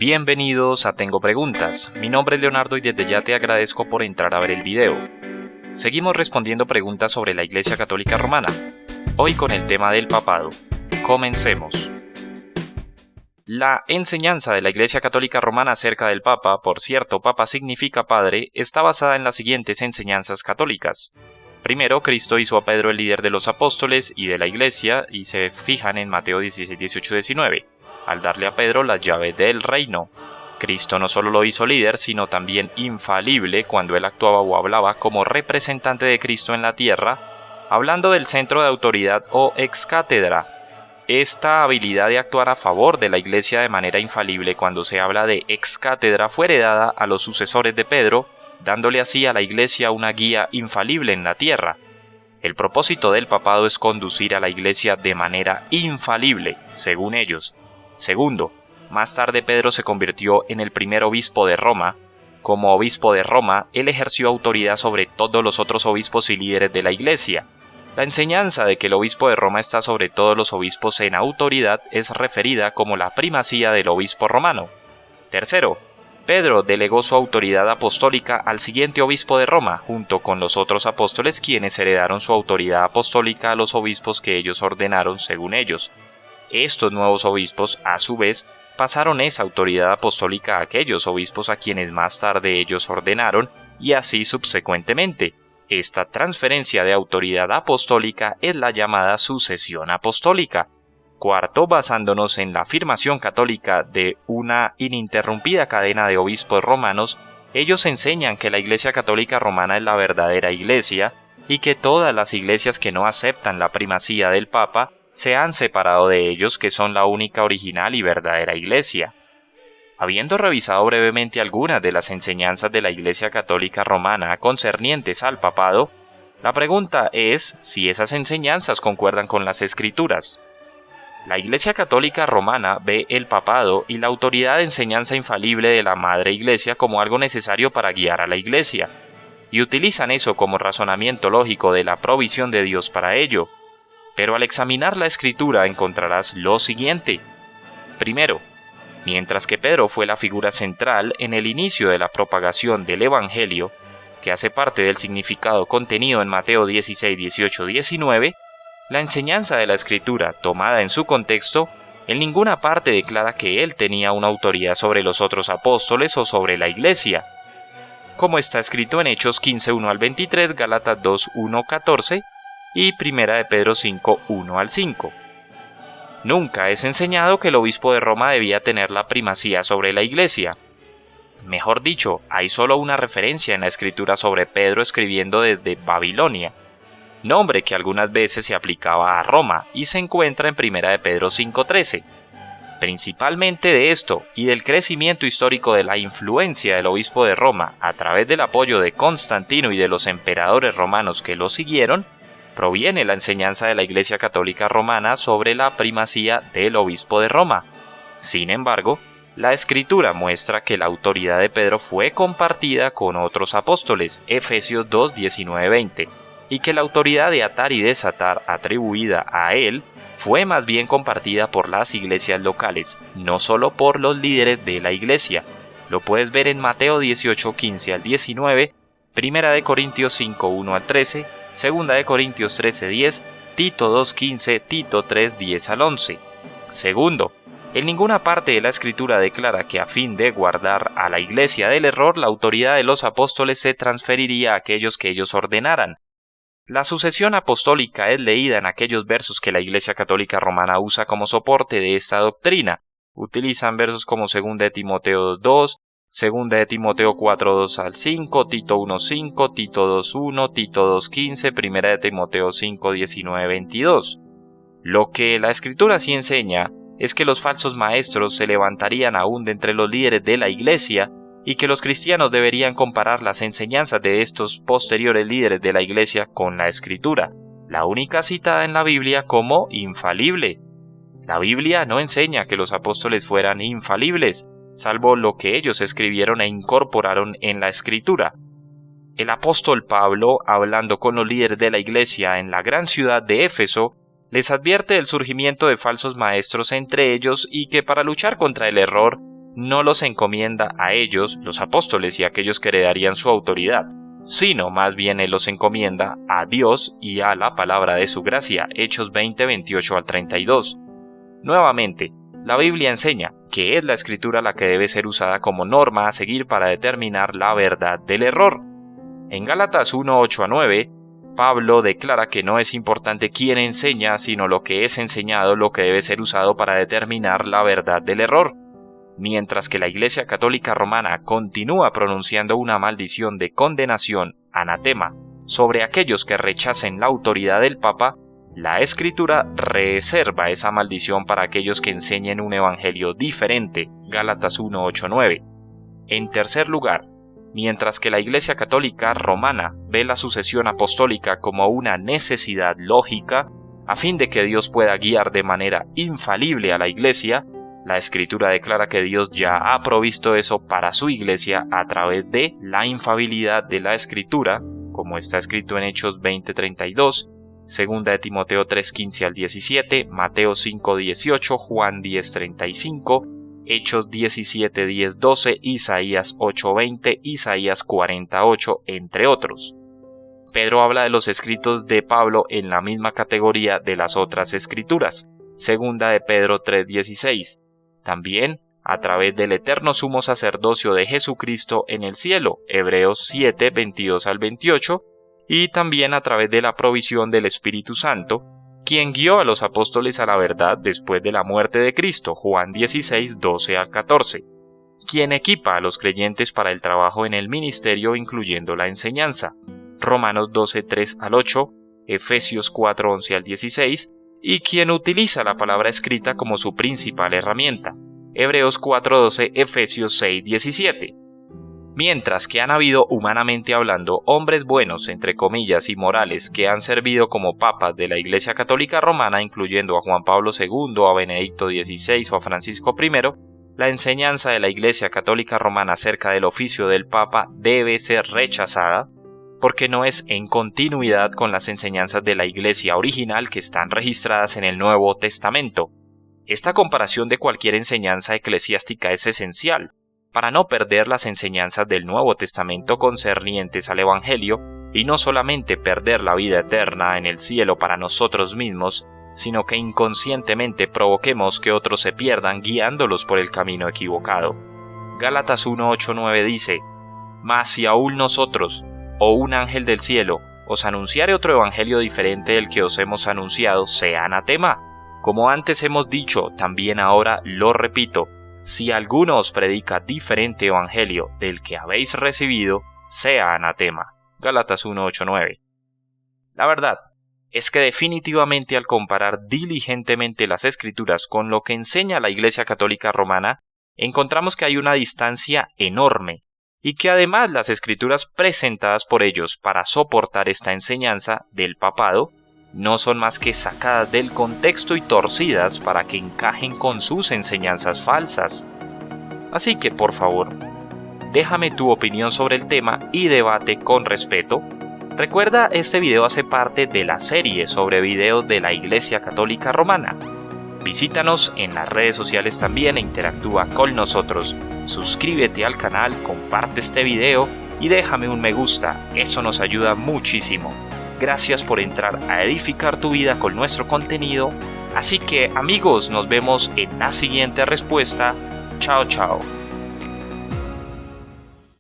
Bienvenidos a Tengo Preguntas. Mi nombre es Leonardo y desde ya te agradezco por entrar a ver el video. Seguimos respondiendo preguntas sobre la Iglesia Católica Romana. Hoy con el tema del papado. Comencemos. La enseñanza de la Iglesia Católica Romana acerca del Papa, por cierto, Papa significa padre, está basada en las siguientes enseñanzas católicas. Primero, Cristo hizo a Pedro el líder de los apóstoles y de la Iglesia, y se fijan en Mateo 16, 18, 19, al darle a Pedro las llaves del reino. Cristo no solo lo hizo líder, sino también infalible cuando él actuaba o hablaba como representante de Cristo en la tierra, hablando del centro de autoridad o ex cátedra. Esta habilidad de actuar a favor de la Iglesia de manera infalible cuando se habla de ex cátedra fue heredada a los sucesores de Pedro, dándole así a la Iglesia una guía infalible en la tierra. El propósito del papado es conducir a la Iglesia de manera infalible, según ellos. Segundo, más tarde Pedro se convirtió en el primer obispo de Roma. Como obispo de Roma, él ejerció autoridad sobre todos los otros obispos y líderes de la Iglesia. La enseñanza de que el obispo de Roma está sobre todos los obispos en autoridad es referida como la primacía del obispo romano. Tercero, Pedro delegó su autoridad apostólica al siguiente obispo de Roma, junto con los otros apóstoles quienes heredaron su autoridad apostólica a los obispos que ellos ordenaron según ellos. Estos nuevos obispos, a su vez, pasaron esa autoridad apostólica a aquellos obispos a quienes más tarde ellos ordenaron, y así subsecuentemente. Esta transferencia de autoridad apostólica es la llamada sucesión apostólica. Cuarto, basándonos en la afirmación católica de una ininterrumpida cadena de obispos romanos, ellos enseñan que la Iglesia Católica Romana es la verdadera Iglesia y que todas las iglesias que no aceptan la primacía del Papa se han separado de ellos, que son la única original y verdadera Iglesia. Habiendo revisado brevemente algunas de las enseñanzas de la Iglesia Católica Romana concernientes al papado, la pregunta es si esas enseñanzas concuerdan con las Escrituras. La Iglesia Católica Romana ve el papado y la autoridad de enseñanza infalible de la Madre Iglesia como algo necesario para guiar a la Iglesia, y utilizan eso como razonamiento lógico de la provisión de Dios para ello. Pero al examinar la Escritura encontrarás lo siguiente. Primero, mientras que Pedro fue la figura central en el inicio de la propagación del Evangelio, que hace parte del significado contenido en Mateo 16, 18, 19, la enseñanza de la Escritura, tomada en su contexto, en ninguna parte declara que él tenía una autoridad sobre los otros apóstoles o sobre la Iglesia, como está escrito en Hechos 15, 1 al 23, Gálatas 2, 1, 14 y 1 de Pedro 5, 1 al 5. Nunca es enseñado que el obispo de Roma debía tener la primacía sobre la Iglesia. Mejor dicho, hay solo una referencia en la Escritura sobre Pedro escribiendo desde Babilonia, nombre que algunas veces se aplicaba a Roma y se encuentra en 1 de Pedro 5:13. Principalmente de esto y del crecimiento histórico de la influencia del obispo de Roma a través del apoyo de Constantino y de los emperadores romanos que lo siguieron, proviene la enseñanza de la Iglesia Católica Romana sobre la primacía del obispo de Roma. Sin embargo, la Escritura muestra que la autoridad de Pedro fue compartida con otros apóstoles, Efesios 2, 19, 20, y que la autoridad de atar y desatar atribuida a él fue más bien compartida por las iglesias locales, no solo por los líderes de la Iglesia. Lo puedes ver en Mateo 18, 15 al 19, 1 de Corintios 5, 1 al 13, 2 de Corintios 13, 10, Tito 2, 15, Tito 3, 10 al 11. Segundo, en ninguna parte de la Escritura declara que a fin de guardar a la Iglesia del error, la autoridad de los apóstoles se transferiría a aquellos que ellos ordenaran. La sucesión apostólica es leída en aquellos versos que la Iglesia Católica Romana usa como soporte de esta doctrina. Utilizan versos como 2 de Timoteo 2, 2 de Timoteo 4, 2 al 5, Tito 1, 5, Tito 2, 1, Tito 2, 15, 1 de Timoteo 5, 19, 22. Lo que la Escritura sí enseña es que los falsos maestros se levantarían aún de entre los líderes de la Iglesia y que los cristianos deberían comparar las enseñanzas de estos posteriores líderes de la Iglesia con la Escritura, la única citada en la Biblia como infalible. La Biblia no enseña que los apóstoles fueran infalibles, salvo lo que ellos escribieron e incorporaron en la Escritura. El apóstol Pablo, hablando con los líderes de la Iglesia en la gran ciudad de Éfeso, les advierte del surgimiento de falsos maestros entre ellos y que para luchar contra el error no los encomienda a ellos, los apóstoles y a aquellos que heredarían su autoridad, sino más bien Él los encomienda a Dios y a la palabra de su gracia, Hechos 20, 28 al 32. Nuevamente, la Biblia enseña que es la Escritura la que debe ser usada como norma a seguir para determinar la verdad del error. En Gálatas 1, 8 a 9, Pablo declara que no es importante quién enseña, sino lo que es enseñado, lo que debe ser usado para determinar la verdad del error. Mientras que la Iglesia Católica Romana continúa pronunciando una maldición de condenación, anatema, sobre aquellos que rechacen la autoridad del Papa, la Escritura reserva esa maldición para aquellos que enseñen un evangelio diferente, Gálatas 1, 8, 9. En tercer lugar, mientras que la Iglesia Católica Romana ve la sucesión apostólica como una necesidad lógica, a fin de que Dios pueda guiar de manera infalible a la Iglesia, la Escritura declara que Dios ya ha provisto eso para su Iglesia a través de la infalibilidad de la Escritura, como está escrito en Hechos 20:32, 2 de Timoteo 3:15 al 17, Mateo 5:18, Juan 10:35, Hechos 17:10-12, Isaías 8:20, Isaías 40:8, entre otros. Pedro habla de los escritos de Pablo en la misma categoría de las otras escrituras, 2 de Pedro 3:16. También a través del eterno sumo sacerdocio de Jesucristo en el cielo, Hebreos 7:22 al 28, y también a través de la provisión del Espíritu Santo, quien guió a los apóstoles a la verdad después de la muerte de Cristo, Juan 16:12 al 14, quien equipa a los creyentes para el trabajo en el ministerio incluyendo la enseñanza, Romanos 12:3 al 8, Efesios 4:11 al 16, y quien utiliza la palabra escrita como su principal herramienta, Hebreos 4:12, Efesios 6:17. Mientras que han habido, humanamente hablando, hombres buenos, entre comillas, y morales que han servido como papas de la Iglesia Católica Romana, incluyendo a Juan Pablo II, a Benedicto XVI o a Francisco I, la enseñanza de la Iglesia Católica Romana acerca del oficio del Papa debe ser rechazada, porque no es en continuidad con las enseñanzas de la Iglesia original que están registradas en el Nuevo Testamento. Esta comparación de cualquier enseñanza eclesiástica es esencial, para no perder las enseñanzas del Nuevo Testamento concernientes al Evangelio y no solamente perder la vida eterna en el cielo para nosotros mismos, sino que inconscientemente provoquemos que otros se pierdan guiándolos por el camino equivocado. Gálatas 1:8-9 dice: «Mas si aún nosotros, o un ángel del cielo, os anunciare otro evangelio diferente del que os hemos anunciado, sea anatema. Como antes hemos dicho, también ahora lo repito, si alguno os predica diferente evangelio del que habéis recibido, sea anatema». Gálatas 1:8-9. La verdad es que definitivamente al comparar diligentemente las Escrituras con lo que enseña la Iglesia Católica Romana, encontramos que hay una distancia enorme, y que además las Escrituras presentadas por ellos para soportar esta enseñanza del papado no son más que sacadas del contexto y torcidas para que encajen con sus enseñanzas falsas. Así que, por favor, déjame tu opinión sobre el tema y debate con respeto. Recuerda, este video hace parte de la serie sobre videos de la Iglesia Católica Romana. Visítanos en las redes sociales también e interactúa con nosotros. Suscríbete al canal, comparte este video y déjame un me gusta, eso nos ayuda muchísimo. Gracias por entrar a edificar tu vida con nuestro contenido. Así que amigos, nos vemos en la siguiente respuesta. Chao, chao.